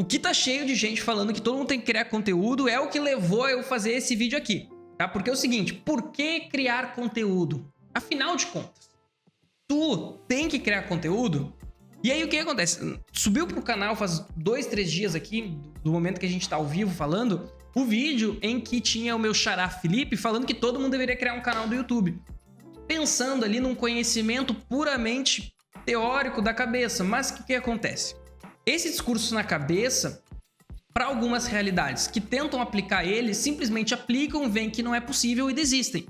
o que tá cheio de gente falando que todo mundo tem que criar conteúdo é o que levou a eu fazer esse vídeo aqui, tá? Porque é o seguinte, por que criar conteúdo? Afinal de contas, tu tem que criar conteúdo? E aí o que acontece? Subiu pro canal faz 2, 3 dias aqui, do momento que a gente tá ao vivo falando, o vídeo em que tinha o meu xará Felipe falando que todo mundo deveria criar um canal do YouTube. Pensando ali num conhecimento puramente teórico da cabeça. Mas o que acontece? Esse discurso na cabeça, para algumas realidades que tentam aplicar ele, simplesmente aplicam, veem que não é possível e desistem.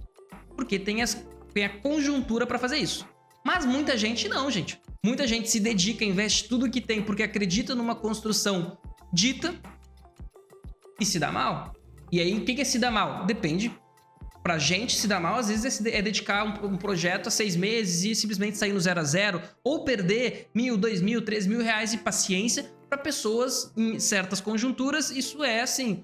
Porque tem a conjuntura para fazer isso. Mas muita gente não, gente. Muita gente se dedica, investe tudo que tem porque acredita numa construção dita e se dá mal. E aí, o que é se dar mal? Depende. Pra gente, se dar mal, às vezes é dedicar um projeto a 6 meses e simplesmente sair no 0 a 0, ou perder 1.000, 2.000, 3.000 reais de paciência. Para pessoas em certas conjunturas, isso é, assim,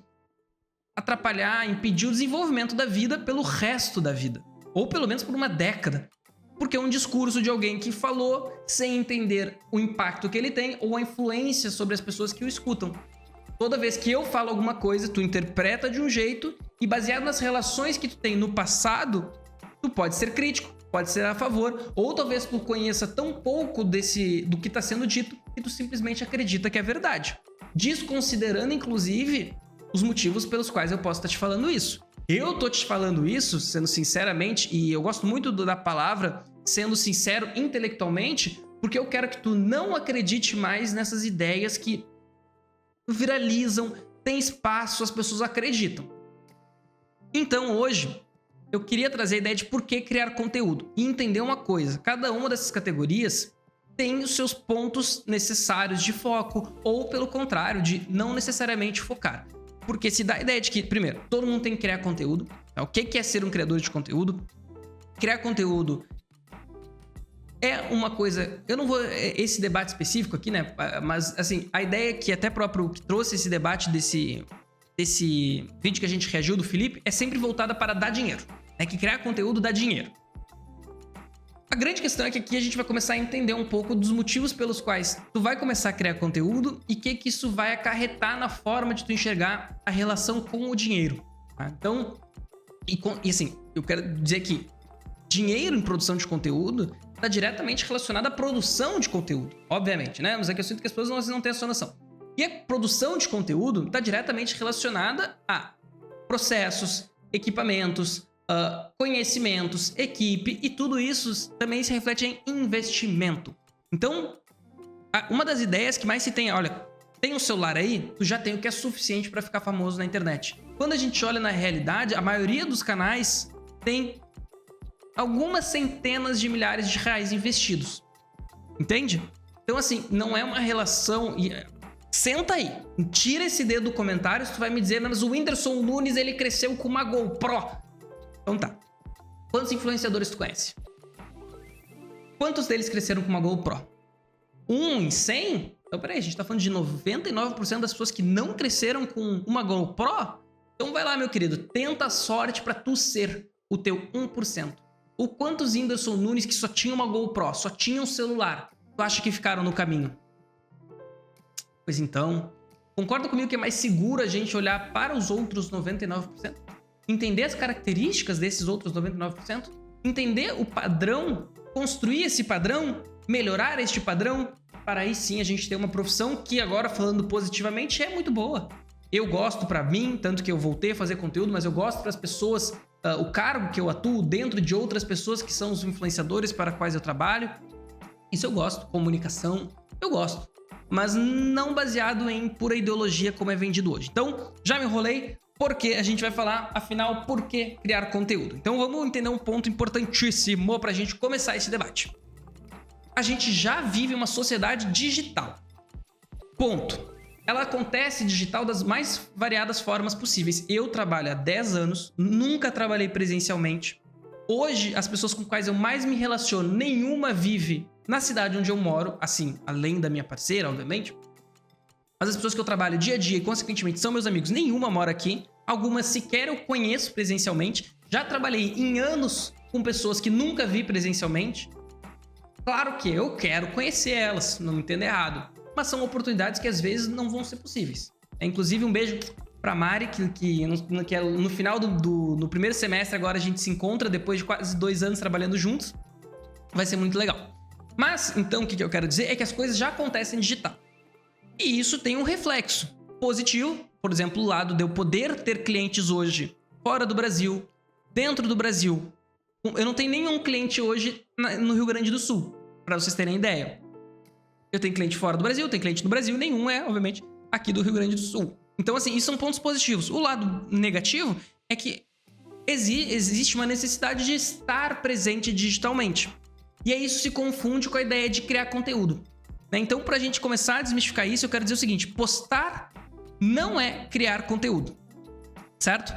atrapalhar, impedir o desenvolvimento da vida pelo resto da vida. Ou pelo menos por uma década. Porque é um discurso de alguém que falou sem entender o impacto que ele tem ou a influência sobre as pessoas que o escutam. Toda vez que eu falo alguma coisa, tu interpreta de um jeito e baseado nas relações que tu tem no passado, tu pode ser crítico, pode ser a favor, ou talvez tu conheça tão pouco do que está sendo dito que tu simplesmente acredita que é verdade. Desconsiderando, inclusive, os motivos pelos quais eu posso estar te falando isso. Eu tô te falando isso, sendo sinceramente, e eu gosto muito da palavra sendo sincero intelectualmente, porque eu quero que tu não acredite mais nessas ideias que viralizam, tem espaço, as pessoas acreditam. Então hoje eu queria trazer a ideia de por que criar conteúdo e entender uma coisa, cada uma dessas categorias tem os seus pontos necessários de foco ou pelo contrário, de não necessariamente focar. Porque se dá a ideia de que, primeiro, todo mundo tem que criar conteúdo. O que é ser um criador de conteúdo? Criar conteúdo é uma coisa... Eu não vou... Esse debate específico aqui, né? Mas, assim, a ideia que até próprio que trouxe esse debate desse vídeo que a gente reagiu do Felipe é sempre voltada para dar dinheiro. É que criar conteúdo dá dinheiro. A grande questão é que aqui a gente vai começar a entender um pouco dos motivos pelos quais tu vai começar a criar conteúdo e que isso vai acarretar na forma de tu enxergar a relação com o dinheiro. Tá? Então, e assim, eu quero dizer que dinheiro em produção de conteúdo está diretamente relacionado à produção de conteúdo, obviamente, né? Mas é que eu sinto que as pessoas não têm essa noção. E a produção de conteúdo está diretamente relacionada a processos, equipamentos, conhecimentos, equipe, e tudo isso também se reflete em investimento. Então, uma das ideias que mais se tem, olha, tem um celular aí, tu já tem o que é suficiente para ficar famoso na internet. Quando a gente olha na realidade, a maioria dos canais tem algumas centenas de milhares de reais investidos. Entende? Então, assim, não é uma relação... Senta aí, tira esse dedo do comentário se tu vai me dizer, mas o Whindersson Nunes, ele cresceu com uma GoPro. Então tá. Quantos influenciadores tu conhece? Quantos deles cresceram com uma GoPro? 1 em 100? Então peraí, a gente tá falando de 99% das pessoas que não cresceram com uma GoPro? Então vai lá, meu querido, tenta a sorte pra tu ser o teu 1%. Ou quantos Whindersson Nunes que só tinham uma GoPro, só tinham um celular, tu acha que ficaram no caminho? Pois então, concorda comigo que é mais seguro a gente olhar para os outros 99%? Entender as características desses outros 99%? Entender o padrão, construir esse padrão, melhorar este padrão, para aí sim a gente ter uma profissão que agora, falando positivamente, é muito boa. Eu gosto para mim, tanto que eu voltei a fazer conteúdo, mas eu gosto para as pessoas, o cargo que eu atuo dentro de outras pessoas que são os influenciadores para quais eu trabalho. Isso eu gosto, comunicação, eu gosto. Mas não baseado em pura ideologia como é vendido hoje. Então, já me enrolei, porque a gente vai falar, afinal, por que criar conteúdo. Então vamos entender um ponto importantíssimo para a gente começar esse debate. A gente já vive uma sociedade digital. Ponto. Ela acontece digital das mais variadas formas possíveis. Eu trabalho há 10 anos, nunca trabalhei presencialmente. Hoje, as pessoas com quais eu mais me relaciono, nenhuma vive na cidade onde eu moro, assim, além da minha parceira, obviamente. Mas as pessoas que eu trabalho dia a dia e, consequentemente, são meus amigos, nenhuma mora aqui. Algumas sequer eu conheço presencialmente. Já trabalhei em anos com pessoas que nunca vi presencialmente. Claro que eu quero conhecer elas, não me entenda errado. mas são oportunidades que às vezes não vão ser possíveis. Inclusive, um beijo pra Mari, que no final no primeiro semestre agora a gente se encontra, depois de quase 2 anos trabalhando juntos. Vai ser muito legal. Mas, então, o que eu quero dizer é que as coisas já acontecem digital. E isso tem um reflexo positivo, por exemplo, o lado de eu poder ter clientes hoje fora do Brasil, dentro do Brasil. Eu não tenho nenhum cliente hoje no Rio Grande do Sul, para vocês terem ideia. Eu tenho cliente fora do Brasil, eu tenho cliente no Brasil, nenhum é, obviamente, aqui do Rio Grande do Sul. Então, assim, isso são pontos positivos. O lado negativo é que existe uma necessidade de estar presente digitalmente. E aí isso se confunde com a ideia de criar conteúdo. Então, para a gente começar a desmistificar isso, eu quero dizer o seguinte: postar não é criar conteúdo, certo?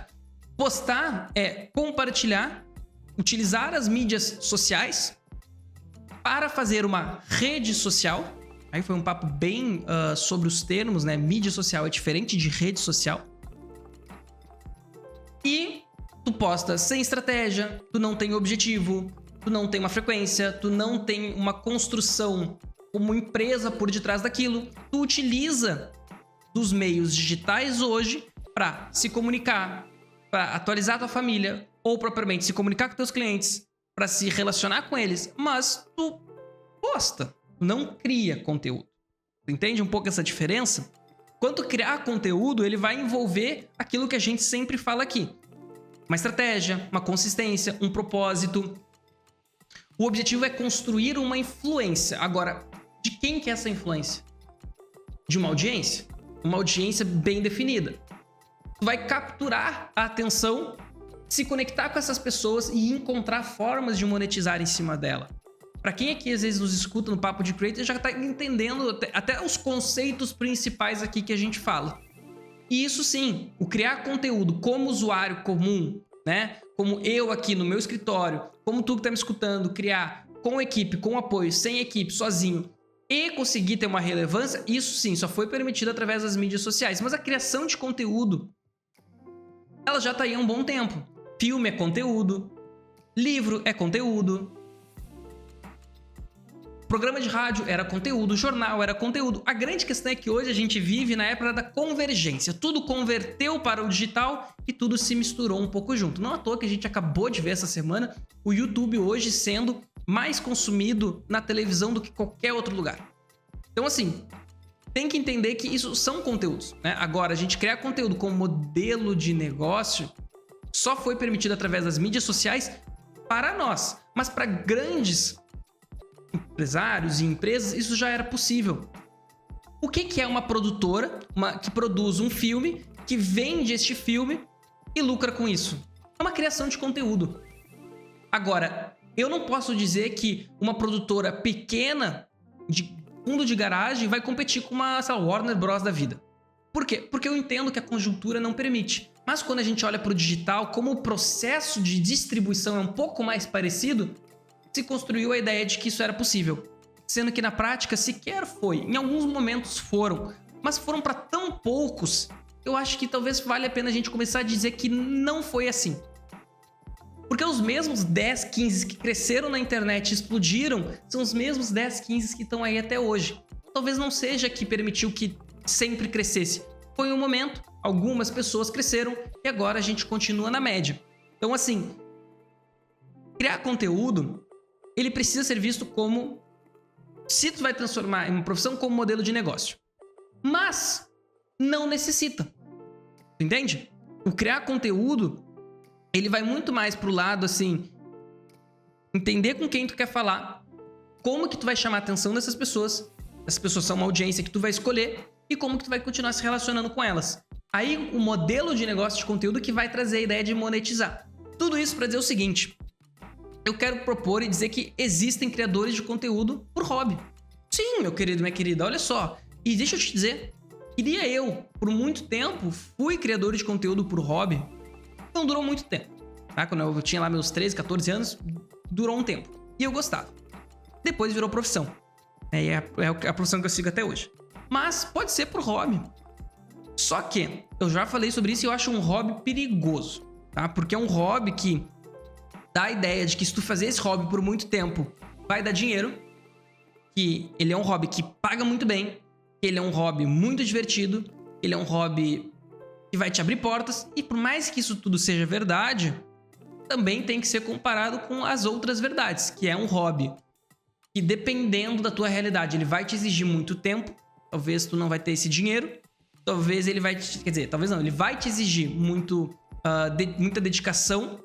Postar é compartilhar, utilizar as mídias sociais para fazer uma rede social. Aí foi um papo bem sobre os termos, né? Mídia social é diferente de rede social. E tu posta sem estratégia, tu não tem objetivo, tu não tem uma frequência, tu não tem uma construção como empresa por detrás daquilo. Tu utiliza dos meios digitais hoje para se comunicar, para atualizar a tua família, ou propriamente se comunicar com teus clientes, para se relacionar com eles, mas tu posta, tu não cria conteúdo. Tu entende um pouco essa diferença? Quanto criar conteúdo, ele vai envolver aquilo que a gente sempre fala aqui: uma estratégia, uma consistência, um propósito. O objetivo é construir uma influência. Agora, de quem que é essa influência? De uma audiência? Uma audiência bem definida. Tu vai capturar a atenção, se conectar com essas pessoas e encontrar formas de monetizar em cima dela. Para quem aqui às vezes nos escuta no Papo de Creator, já tá entendendo até os conceitos principais aqui que a gente fala. E isso sim, o criar conteúdo como usuário comum, né? Como eu aqui no meu escritório, como tu que tá me escutando, criar com equipe, com apoio, sem equipe, sozinho, e conseguir ter uma relevância, isso sim, só foi permitido através das mídias sociais. Mas a criação de conteúdo, ela já tá aí há um bom tempo. Filme é conteúdo, livro é conteúdo, programa de rádio era conteúdo, jornal era conteúdo. A grande questão é que hoje a gente vive na época da convergência. Tudo converteu para o digital e tudo se misturou um pouco junto. Não à toa que a gente acabou de ver essa semana o YouTube hoje sendo mais consumido na televisão do que qualquer outro lugar. Então, assim, tem que entender que isso são conteúdos, né? Agora, a gente criar conteúdo como modelo de negócio só foi permitido através das mídias sociais para nós. Mas para grandes empresários e empresas, isso já era possível. O que é uma produtora que produz um filme, que vende este filme e lucra com isso? É uma criação de conteúdo. Agora, eu não posso dizer que uma produtora pequena de fundo de garagem vai competir com uma, sei lá, Warner Bros. Da vida. Por quê? Porque eu entendo que a conjuntura não permite. Mas quando a gente olha para o digital, como o processo de distribuição é um pouco mais parecido, se construiu a ideia de que isso era possível. Sendo que na prática sequer foi. Em alguns momentos foram. Mas foram para tão poucos, eu acho que talvez valha a pena a gente começar a dizer que não foi assim. Porque os mesmos 10, 15 que cresceram na internet e explodiram são os mesmos 10, 15 que estão aí até hoje. Talvez não seja que permitiu que sempre crescesse. Foi um momento, algumas pessoas cresceram e agora a gente continua na média. Então, assim, criar conteúdo, ele precisa ser visto como, se tu vai transformar em uma profissão, como modelo de negócio. Mas não necessita. Entende? O criar conteúdo, ele vai muito mais pro lado, assim, entender com quem tu quer falar, como que tu vai chamar a atenção dessas pessoas. Essas pessoas são uma audiência que tu vai escolher e como que tu vai continuar se relacionando com elas. Aí, o modelo de negócio de conteúdo que vai trazer a ideia de monetizar. Tudo isso para dizer o seguinte: eu quero propor e dizer que existem criadores de conteúdo por hobby. Sim, meu querido, minha querida, olha só. E deixa eu te dizer, queria eu, por muito tempo, fui criador de conteúdo por hobby. Não durou muito tempo, tá? Quando eu tinha lá meus 13, 14 anos, durou um tempo. E eu gostava. Depois virou profissão. É a profissão que eu sigo até hoje. Mas pode ser por hobby. Só que eu já falei sobre isso e eu acho um hobby perigoso, tá? Porque é um hobby que dá a ideia de que se tu fazer esse hobby por muito tempo, vai dar dinheiro. Que ele é um hobby que paga muito bem, ele é um hobby muito divertido, ele é um hobby que vai te abrir portas, e por mais que isso tudo seja verdade, também tem que ser comparado com as outras verdades, que é um hobby que, dependendo da tua realidade, ele vai te exigir muito tempo, talvez tu não vai ter esse dinheiro, talvez ele vai te... Quer dizer, talvez não, ele vai te exigir muita dedicação,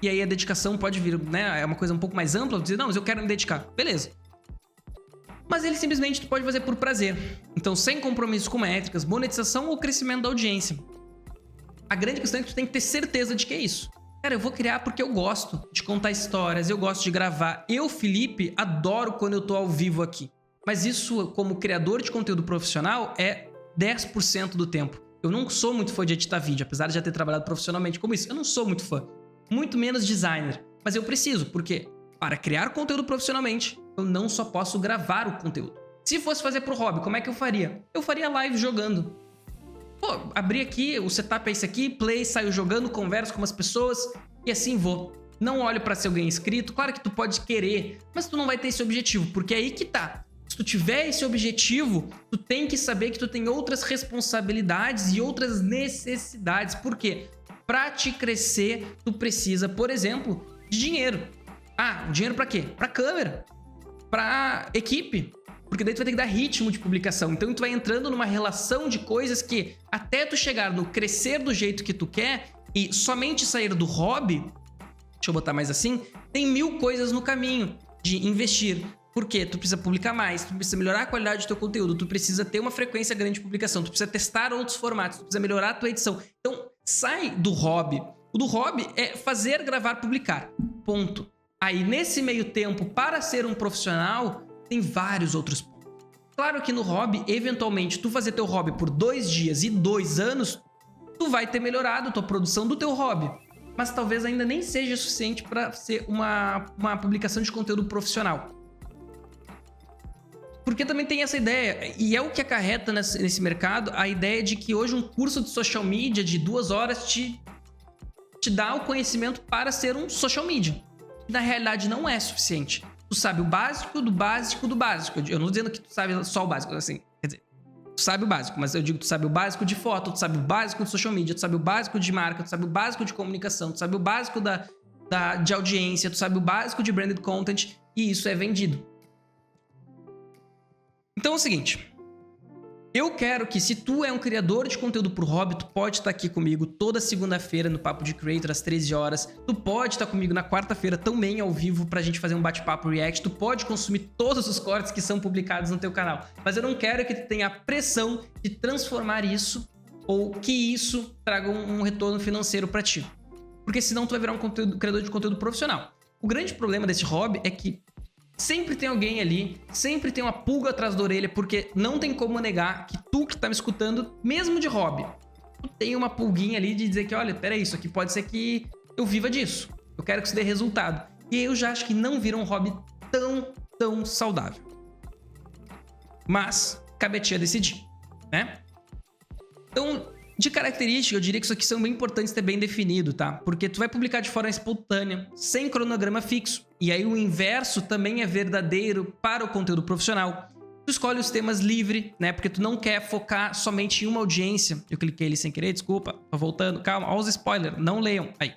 e aí a dedicação pode vir, né, é uma coisa um pouco mais ampla, dizer, não, mas eu quero me dedicar, beleza. Mas ele simplesmente tu pode fazer por prazer, então sem compromisso com métricas, monetização ou crescimento da audiência. A grande questão é que tu tem que ter certeza de que é isso. Cara, eu vou criar porque eu gosto de contar histórias, eu gosto de gravar. Eu, Felipe, adoro quando eu tô ao vivo aqui. Mas isso, como criador de conteúdo profissional, é 10% do tempo. Eu não sou muito fã de editar vídeo, apesar de já ter trabalhado profissionalmente como isso. Eu não sou muito fã. Muito menos designer. Mas eu preciso, porque para criar conteúdo profissionalmente, eu não só posso gravar o conteúdo. Se fosse fazer pro hobby, como é que eu faria? Eu faria live jogando. Pô, abri aqui, o setup é esse aqui, play, saio jogando, converso com umas pessoas e assim vou. Não olho pra ser alguém inscrito. Claro que tu pode querer, mas tu não vai ter esse objetivo, porque é aí que tá. Se tu tiver esse objetivo, tu tem que saber que tu tem outras responsabilidades e outras necessidades. Por quê? Pra te crescer, tu precisa, por exemplo, de dinheiro. Ah, dinheiro pra quê? Pra câmera, pra equipe. Porque daí tu vai ter que dar ritmo de publicação. Então tu vai entrando numa relação de coisas que, até tu chegar no crescer do jeito que tu quer e somente sair do hobby, deixa eu botar mais assim, tem 1000 coisas no caminho de investir. Porque tu precisa publicar mais, tu precisa melhorar a qualidade do teu conteúdo, tu precisa ter uma frequência grande de publicação, tu precisa testar outros formatos, tu precisa melhorar a tua edição. Então sai do hobby. O do hobby é fazer, gravar, publicar. Ponto. Aí nesse meio tempo, para ser um profissional, tem vários outros pontos. Claro que no hobby, eventualmente, tu fazer teu hobby por 2 dias e 2 anos, tu vai ter melhorado a tua produção do teu hobby. Mas talvez ainda nem seja suficiente para ser uma publicação de conteúdo profissional. Porque também tem essa ideia, e é o que acarreta nesse mercado, a ideia de que hoje um curso de social media de 2 horas te dá o conhecimento para ser um social media. Na realidade não é suficiente. Tu sabe o básico do básico do básico. Eu não tô dizendo que tu sabe só o básico, assim, quer dizer, tu sabe o básico, mas eu digo que tu sabe o básico de foto, tu sabe o básico de social media, tu sabe o básico de marca, tu sabe o básico de comunicação, tu sabe o básico de audiência, tu sabe o básico de branded content, e isso é vendido. Então é o seguinte, eu quero que, se tu é um criador de conteúdo pro hobby, tu pode estar aqui comigo toda segunda-feira no Papo de Creator às 13 horas. Tu pode estar comigo na quarta-feira também ao vivo pra gente fazer um bate-papo react. Tu pode consumir todos os cortes que são publicados no teu canal. Mas eu não quero que tu tenha a pressão de transformar isso ou que isso traga um retorno financeiro pra ti. Porque senão tu vai virar um criador de conteúdo profissional. O grande problema desse hobby é que sempre tem alguém ali, sempre tem uma pulga atrás da orelha, porque não tem como negar que tu que tá me escutando, mesmo de hobby, tu tem uma pulguinha ali de dizer que, olha, peraí, isso aqui pode ser que eu viva disso. Eu quero que isso dê resultado. E aí eu já acho que não vira um hobby tão saudável. Mas cabe a ti a decidir, né? Então, de característica, eu diria que isso aqui são bem importantes ter bem definido, tá? Porque tu vai publicar de forma espontânea, sem cronograma fixo. E aí o inverso também é verdadeiro para o conteúdo profissional. Tu escolhe os temas livre, né? Porque tu não quer focar somente em uma audiência. Eu cliquei ali sem querer, desculpa. Tô voltando. Calma, olha os spoilers. Não leiam. Aí.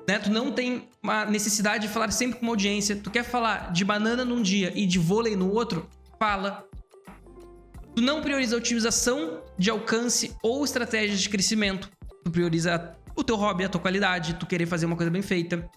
Né? Tu não tem uma necessidade de falar sempre com uma audiência. Tu quer falar de banana num dia e de vôlei no outro? Fala. Tu não prioriza a otimização de alcance ou estratégias de crescimento. Tu prioriza o teu hobby, a tua qualidade, tu querer fazer uma coisa bem feita.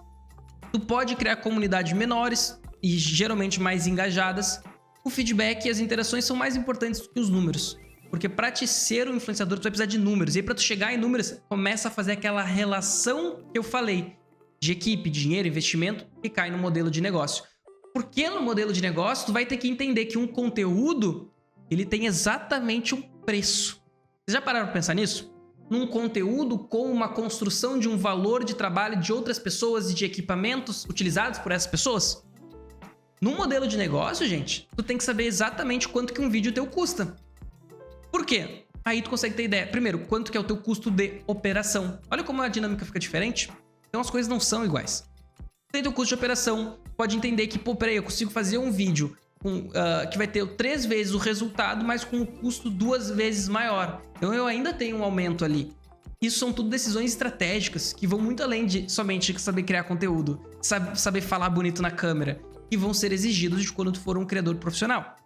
Tu pode criar comunidades menores e geralmente mais engajadas. O feedback e as interações são mais importantes do que os números. Porque para te ser um influenciador, tu vai precisar de números. E aí, para tu chegar em números, começa a fazer aquela relação que eu falei. De equipe, dinheiro, investimento, e cai no modelo de negócio. Porque no modelo de negócio, tu vai ter que entender que um conteúdo, ele tem exatamente um preço. Vocês já pararam para pensar nisso? Num conteúdo com uma construção de um valor de trabalho de outras pessoas e de equipamentos utilizados por essas pessoas? Num modelo de negócio, gente, tu tem que saber exatamente quanto que um vídeo teu custa. Por quê? Aí tu consegue ter ideia. Primeiro, quanto que é o teu custo de operação. Olha como a dinâmica fica diferente. Então as coisas não são iguais. Tem teu custo de operação, pode entender que, pô, peraí, eu consigo fazer um vídeo que vai ter 3 vezes o resultado, mas com o custo 2 vezes maior. Então eu ainda tenho um aumento ali. Isso são tudo decisões estratégicas que vão muito além de somente saber criar conteúdo, saber falar bonito na câmera, que vão ser exigidos de quando tu for um criador profissional.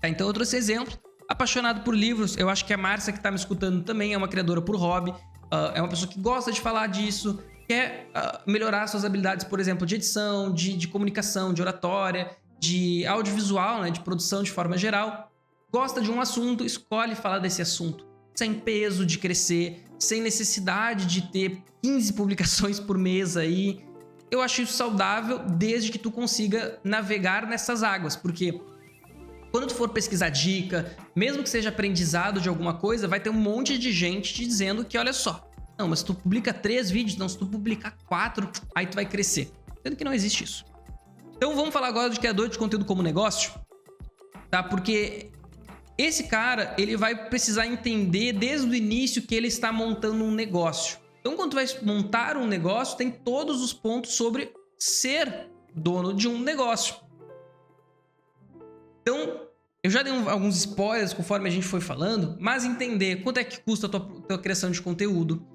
Tá, então eu trouxe exemplo. Apaixonado por livros, eu acho que a Márcia que tá me escutando também é uma criadora por hobby, é uma pessoa que gosta de falar disso, quer melhorar suas habilidades, por exemplo, de edição, de comunicação, de oratória, de audiovisual, né, de produção de forma geral. Gosta de um assunto, escolhe falar desse assunto, sem peso de crescer, sem necessidade de ter 15 publicações por mês aí. Eu acho isso saudável desde que tu consiga navegar nessas águas, porque quando tu for pesquisar dica, mesmo que seja aprendizado de alguma coisa, vai ter um monte de gente te dizendo que, olha só, não, mas se tu publica 3 vídeos, não, se tu publicar 4, aí tu vai crescer. Sendo que não existe isso. Então vamos falar agora de criador de conteúdo como negócio, tá? Porque esse cara, ele vai precisar entender desde o início que ele está montando um negócio. Então quando tu vai montar um negócio, tem todos os pontos sobre ser dono de um negócio. Então, eu já dei alguns spoilers conforme a gente foi falando, mas entender quanto é que custa a tua criação de conteúdo,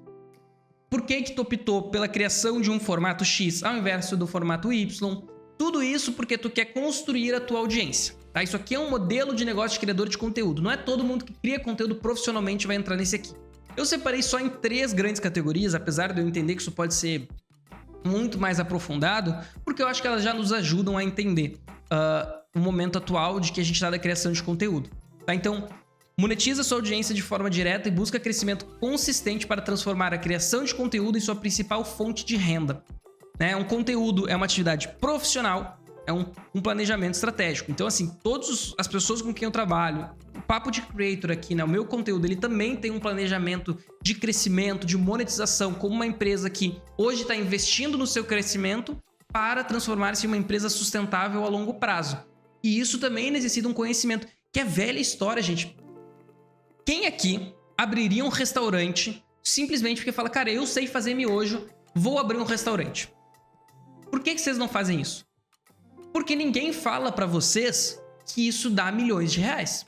por que tu optou pela criação de um formato X ao invés do formato Y, tudo isso porque tu quer construir a tua audiência. Tá? Isso aqui é um modelo de negócio de criador de conteúdo, não é todo mundo que cria conteúdo profissionalmente vai entrar nesse aqui. Eu separei só em 3 grandes categorias, apesar de eu entender que isso pode ser muito mais aprofundado, porque eu acho que elas já nos ajudam a entender o momento atual de que a gente está da criação de conteúdo. Tá? Então, monetiza sua audiência de forma direta e busca crescimento consistente para transformar a criação de conteúdo em sua principal fonte de renda. Né? Um conteúdo é uma atividade profissional, é um planejamento estratégico. Então, assim, todas as pessoas com quem eu trabalho, o Papo de Creator aqui, né? O meu conteúdo, ele também tem um planejamento de crescimento, de monetização, como uma empresa que hoje está investindo no seu crescimento para transformar-se em uma empresa sustentável a longo prazo. E isso também necessita um conhecimento, que é velha história, gente. Quem aqui abriria um restaurante simplesmente porque fala, cara, eu sei fazer miojo, vou abrir um restaurante? Por que vocês não fazem isso? Porque ninguém fala pra vocês que isso dá milhões de reais.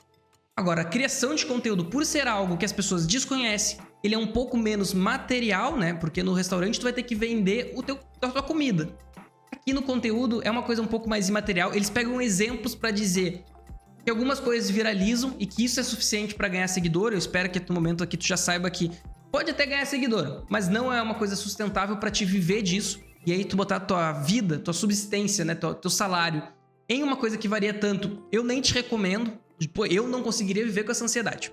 Agora, a criação de conteúdo, por ser algo que as pessoas desconhecem, ele é um pouco menos material, né? Porque no restaurante tu vai ter que vender a tua comida. Aqui no conteúdo é uma coisa um pouco mais imaterial. Eles pegam exemplos pra dizer que algumas coisas viralizam e que isso é suficiente pra ganhar seguidor. Eu espero que no momento aqui tu já saiba que pode até ganhar seguidor, mas não é uma coisa sustentável pra te viver disso. E aí tu botar tua vida, tua subsistência, né, teu salário em uma coisa que varia tanto, eu nem te recomendo. Eu não conseguiria viver com essa ansiedade.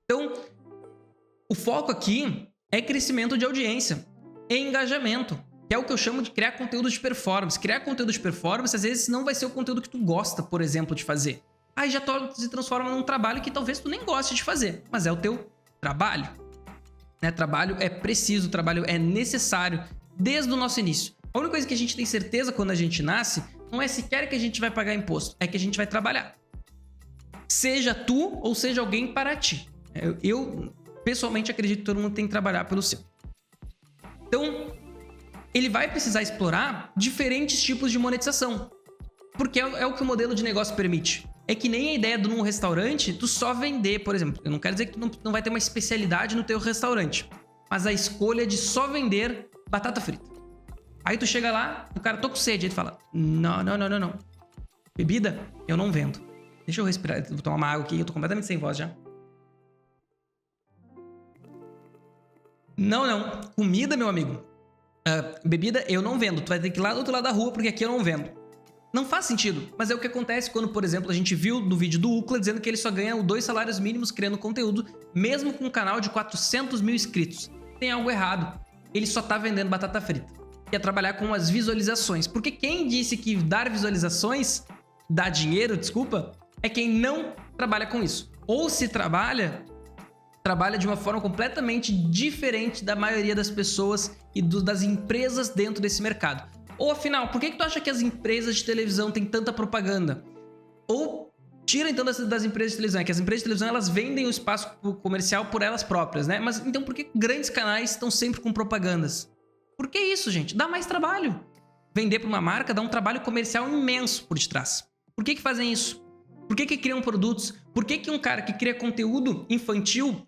Então, o foco aqui é crescimento de audiência e engajamento, que é o que eu chamo de criar conteúdo de performance. Criar conteúdo de performance, às vezes, não vai ser o conteúdo que tu gosta, por exemplo, de fazer. Aí já se transforma num trabalho que talvez tu nem goste de fazer, mas é o teu trabalho. Né? Trabalho é preciso, trabalho é necessário desde o nosso início. A única coisa que a gente tem certeza quando a gente nasce não é sequer que a gente vai pagar imposto, é que a gente vai trabalhar. Seja tu ou seja alguém para ti. Eu pessoalmente acredito que todo mundo tem que trabalhar pelo seu. Então, ele vai precisar explorar diferentes tipos de monetização. Porque é o que o modelo de negócio permite. É que nem a ideia de um restaurante, tu só vender, por exemplo. Eu não quero dizer que tu não vai ter uma especialidade no teu restaurante, mas a escolha de só vender batata frita. Aí tu chega lá, o cara, tô com sede, aí tu fala, não. Bebida, eu não vendo. Deixa eu respirar, vou tomar uma água aqui, eu tô completamente sem voz já. Não. Comida, meu amigo. Bebida, eu não vendo. Tu vai ter que ir lá do outro lado da rua, porque aqui eu não vendo. Não faz sentido, mas é o que acontece quando, por exemplo, a gente viu no vídeo do Ucla dizendo que ele só ganha 2 salários mínimos criando conteúdo, mesmo com um canal de 400 mil inscritos. Tem algo errado. Ele só tá vendendo batata frita. Quer trabalhar com as visualizações. Porque quem disse que dar visualizações dá dinheiro, desculpa, é quem não trabalha com isso. Ou se trabalha de uma forma completamente diferente da maioria das pessoas e das empresas dentro desse mercado. Ou afinal, por que tu acha que as empresas de televisão têm tanta propaganda? Ou tira então das empresas de televisão, é que as empresas de televisão elas vendem o espaço comercial por elas próprias, né? Mas então por que grandes canais estão sempre com propagandas? Por que isso, gente? Dá mais trabalho. Vender para uma marca dá um trabalho comercial imenso por detrás. Por que fazem isso? Por que criam produtos? Por que um cara que cria conteúdo infantil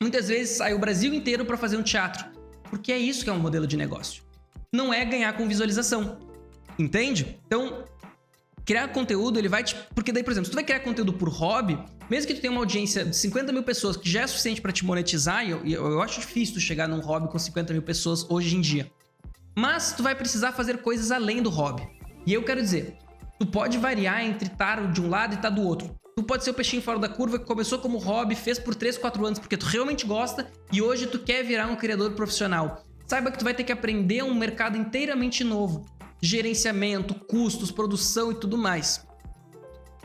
muitas vezes sai o Brasil inteiro para fazer um teatro? Porque é isso que é um modelo de negócio. Não é ganhar com visualização. Entende? Então, criar conteúdo, ele vai te... Porque daí, por exemplo, se tu vai criar conteúdo por hobby, mesmo que tu tenha uma audiência de 50 mil pessoas, que já é suficiente para te monetizar, e eu acho difícil tu chegar num hobby com 50 mil pessoas hoje em dia. Mas tu vai precisar fazer coisas além do hobby. E eu quero dizer, tu pode variar entre estar de um lado e estar do outro. Tu pode ser o peixinho fora da curva que começou como hobby, fez por 3, 4 anos porque tu realmente gosta e hoje tu quer virar um criador profissional. Saiba que tu vai ter que aprender um mercado inteiramente novo. Gerenciamento, custos, produção e tudo mais.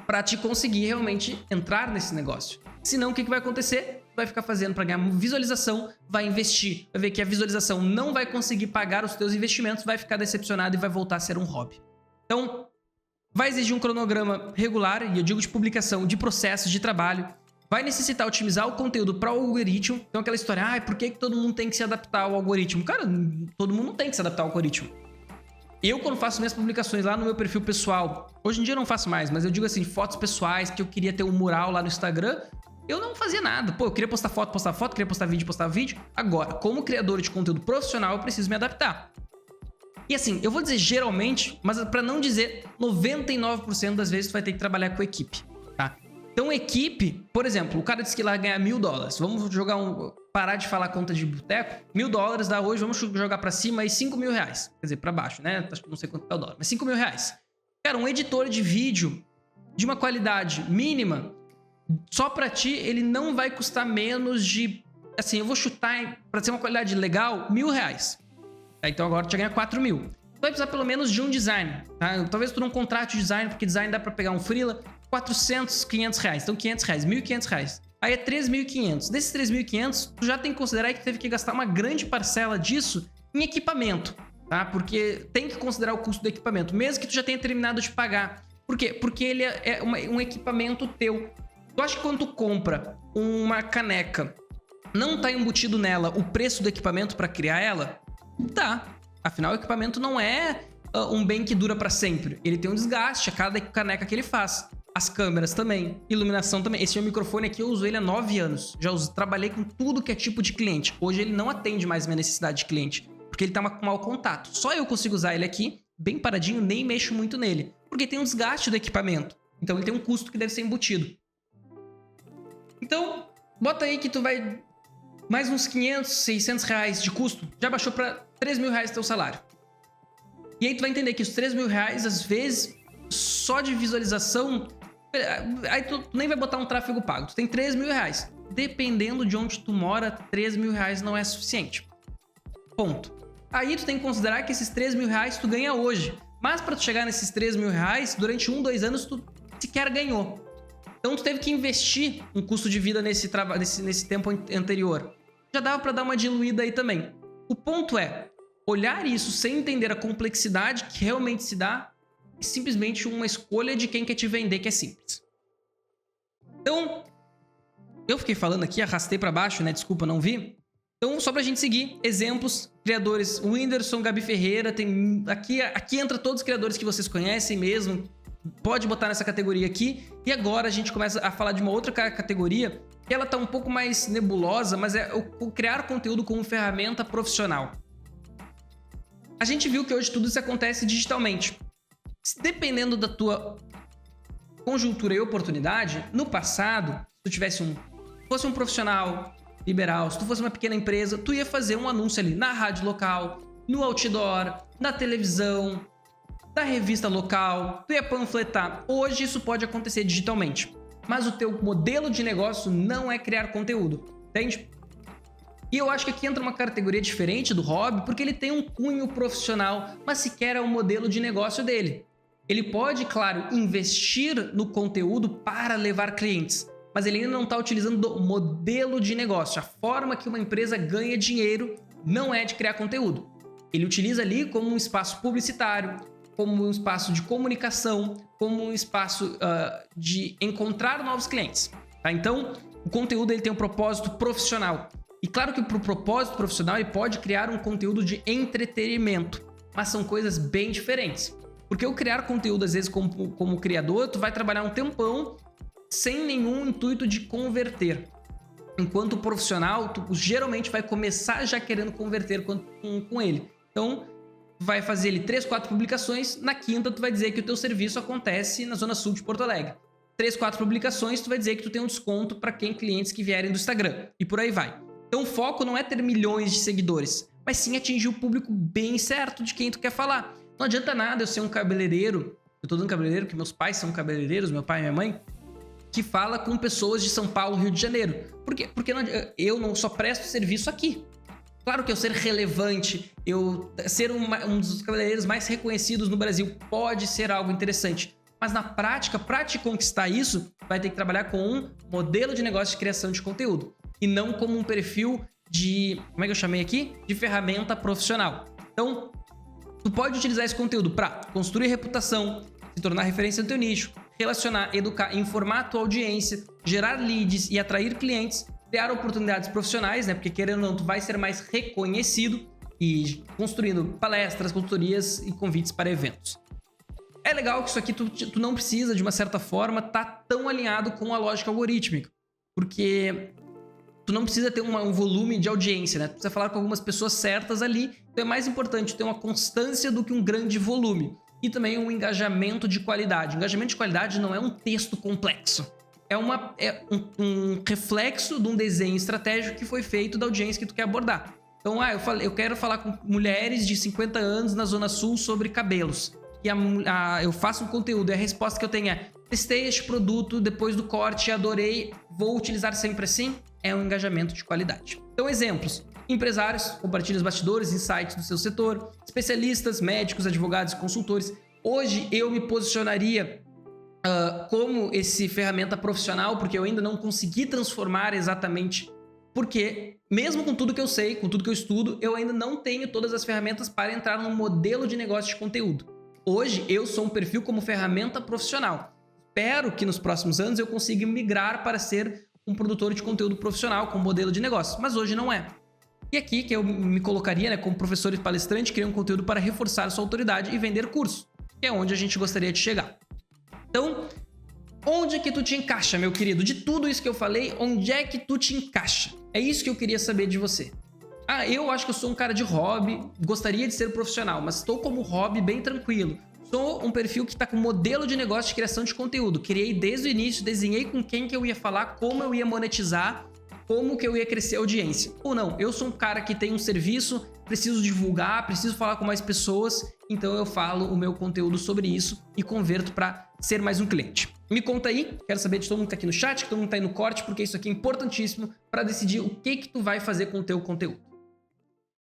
Para te conseguir realmente entrar nesse negócio. Senão, o que vai acontecer? Tu vai ficar fazendo para ganhar visualização, vai investir, vai ver que a visualização não vai conseguir pagar os teus investimentos, vai ficar decepcionado e vai voltar a ser um hobby. Então, vai exigir um cronograma regular, e eu digo de publicação, de processos, de trabalho. Vai necessitar otimizar o conteúdo para o algoritmo. Então, aquela história, por que todo mundo tem que se adaptar ao algoritmo? Cara, todo mundo não tem que se adaptar ao algoritmo. Eu, quando faço minhas publicações lá no meu perfil pessoal, hoje em dia eu não faço mais, mas eu digo assim, fotos pessoais, que eu queria ter um mural lá no Instagram, eu não fazia nada. Pô, eu queria postar foto, queria postar vídeo. Agora, como criador de conteúdo profissional, eu preciso me adaptar. E assim, eu vou dizer geralmente, mas para não dizer 99% das vezes tu vai ter que trabalhar com equipe, tá? Então, equipe, por exemplo, o cara disse que lá ganha $1.000. Vamos jogar parar de falar conta de boteco. $1.000 dá hoje, vamos jogar pra cima aí R$5.000. Quer dizer, pra baixo, né? Não sei quanto tá o dólar, mas R$5.000. Cara, um editor de vídeo de uma qualidade mínima, só pra ti, ele não vai custar menos de... Assim, eu vou chutar pra ser uma qualidade legal, R$1.000. Então agora tu já ganha 4.000. Tu vai precisar pelo menos de um design, tá? Talvez tu não contrate o design, porque design dá pra pegar um freela, 400, 500 reais. Então 500 reais, 1.500 reais. Aí é 3.500. Desses 3.500, tu já tem que considerar que teve que gastar uma grande parcela disso em equipamento, tá? Porque tem que considerar o custo do equipamento, mesmo que tu já tenha terminado de pagar. Por quê? Porque ele é um equipamento teu. Tu acha que quando tu compra uma caneca, não tá embutido nela o preço do equipamento para criar ela? Tá. Afinal, o equipamento não é um bem que dura para sempre. Ele tem um desgaste a cada caneca que ele faz. As câmeras também, iluminação também. Esse meu microfone aqui eu uso ele há 9 anos. Já trabalhei com tudo que é tipo de cliente. Hoje ele não atende mais minha necessidade de cliente, porque ele tá com mau contato. Só eu consigo usar ele aqui, bem paradinho, nem mexo muito nele, porque tem um desgaste do equipamento. Então ele tem um custo que deve ser embutido. Então, bota aí que tu vai mais uns 500, 600 reais de custo. Já baixou para 3.000 reais teu salário. E aí tu vai entender que os 3.000 reais, às vezes, só de visualização... Aí tu nem vai botar um tráfego pago. Tu tem 3.000 reais. Dependendo de onde tu mora, 3.000 reais não é suficiente. Ponto. Aí tu tem que considerar que esses 3.000 reais tu ganha hoje. Mas para tu chegar nesses 3.000 reais, durante 1, 2 anos tu sequer ganhou. Então tu teve que investir um custo de vida nesse tempo anterior. Já dava para dar uma diluída aí também. O ponto é olhar isso sem entender a complexidade que realmente se dá, é simplesmente uma escolha de quem quer te vender, que é simples. Então, eu fiquei falando aqui, arrastei para baixo, né? Desculpa, não vi. Então, só pra gente seguir, exemplos, criadores, o Whindersson, Gabi Ferreira, tem aqui entra todos os criadores que vocês conhecem mesmo, pode botar nessa categoria aqui. E agora a gente começa a falar de uma outra categoria, que ela tá um pouco mais nebulosa, mas é o criar conteúdo como ferramenta profissional. A gente viu que hoje tudo isso acontece digitalmente. Dependendo da tua conjuntura e oportunidade, no passado, se tu fosse um profissional liberal, se tu fosse uma pequena empresa, tu ia fazer um anúncio ali na rádio local, no outdoor, na televisão, na revista local, tu ia panfletar. Hoje isso pode acontecer digitalmente, mas o teu modelo de negócio não é criar conteúdo, entende? E eu acho que aqui entra uma categoria diferente do hobby, porque ele tem um cunho profissional, mas sequer é o modelo de negócio dele. Ele pode, claro, investir no conteúdo para levar clientes, mas ele ainda não está utilizando o modelo de negócio. A forma que uma empresa ganha dinheiro não é de criar conteúdo. Ele utiliza ali como um espaço publicitário, como um espaço de comunicação, como um espaço de encontrar novos clientes. Tá? Então, o conteúdo ele tem um propósito profissional. E claro que para o propósito profissional ele pode criar um conteúdo de entretenimento, mas são coisas bem diferentes. Porque o criar conteúdo, às vezes, como criador, tu vai trabalhar um tempão sem nenhum intuito de converter. Enquanto profissional, tu geralmente vai começar já querendo converter com ele. Então, vai fazer ele 3, 4 publicações, na quinta tu vai dizer que o teu serviço acontece na Zona Sul de Porto Alegre. 3, 4 publicações, tu vai dizer que tu tem um desconto para clientes que vierem do Instagram. E por aí vai. Então o foco não é ter milhões de seguidores, mas sim atingir o público bem certo de quem tu quer falar. Não adianta nada eu ser um cabeleireiro, eu tô dando cabeleireiro porque meus pais são cabeleireiros, meu pai e minha mãe, que fala com pessoas de São Paulo, Rio de Janeiro. Por quê? Porque eu não só presto serviço aqui. Claro que eu ser relevante, eu ser um dos cabeleireiros mais reconhecidos no Brasil pode ser algo interessante. Mas na prática, para te conquistar isso, vai ter que trabalhar com um modelo de negócio de criação de conteúdo. E não como um perfil de... Como é que eu chamei aqui? De ferramenta profissional. Então, tu pode utilizar esse conteúdo para construir reputação, se tornar referência no teu nicho, relacionar, educar, informar a tua audiência, gerar leads e atrair clientes, criar oportunidades profissionais, né? Porque querendo ou não, tu vai ser mais reconhecido e construindo palestras, consultorias e convites para eventos. É legal que isso aqui tu não precisa, de uma certa forma, tá tão alinhado com a lógica algorítmica, porque tu não precisa ter um volume de audiência, né? Tu precisa falar com algumas pessoas certas ali, então é mais importante ter uma constância do que um grande volume. E também um engajamento de qualidade. Engajamento de qualidade não é um texto complexo. É um reflexo de um desenho estratégico que foi feito da audiência que tu quer abordar. Então, eu quero falar com mulheres de 50 anos na Zona Sul sobre cabelos. E eu faço um conteúdo e a resposta que eu tenho é: testei este produto depois do corte, adorei, vou utilizar sempre assim. É um engajamento de qualidade. Então, exemplos: empresários compartilham os bastidores, insights do seu setor, especialistas, médicos, advogados, consultores. Hoje eu me posicionaria como esse ferramenta profissional, porque eu ainda não consegui transformar exatamente, porque mesmo com tudo que eu sei, com tudo que eu estudo, eu ainda não tenho todas as ferramentas para entrar num modelo de negócio de conteúdo. Hoje eu sou um perfil como ferramenta profissional. Espero que nos próximos anos eu consiga migrar para ser um produtor de conteúdo profissional com modelo de negócio, mas hoje não é. E aqui que eu me colocaria, né, como professor e palestrante, criar um conteúdo para reforçar sua autoridade e vender curso, que é onde a gente gostaria de chegar. Então, onde é que tu te encaixa, meu querido? De tudo isso que eu falei, onde é que tu te encaixa? É isso que eu queria saber de você. Eu acho que eu sou um cara de hobby, gostaria de ser profissional, mas estou como hobby bem tranquilo. Sou um perfil que está com modelo de negócio de criação de conteúdo. Criei desde o início, desenhei com quem que eu ia falar, como eu ia monetizar, como que eu ia crescer a audiência. Ou não, eu sou um cara que tem um serviço, preciso divulgar, preciso falar com mais pessoas, então eu falo o meu conteúdo sobre isso e converto para ser mais um cliente. Me conta aí, quero saber de todo mundo que tá aqui no chat, que todo mundo tá aí no corte, porque isso aqui é importantíssimo para decidir o que tu vai fazer com o teu conteúdo.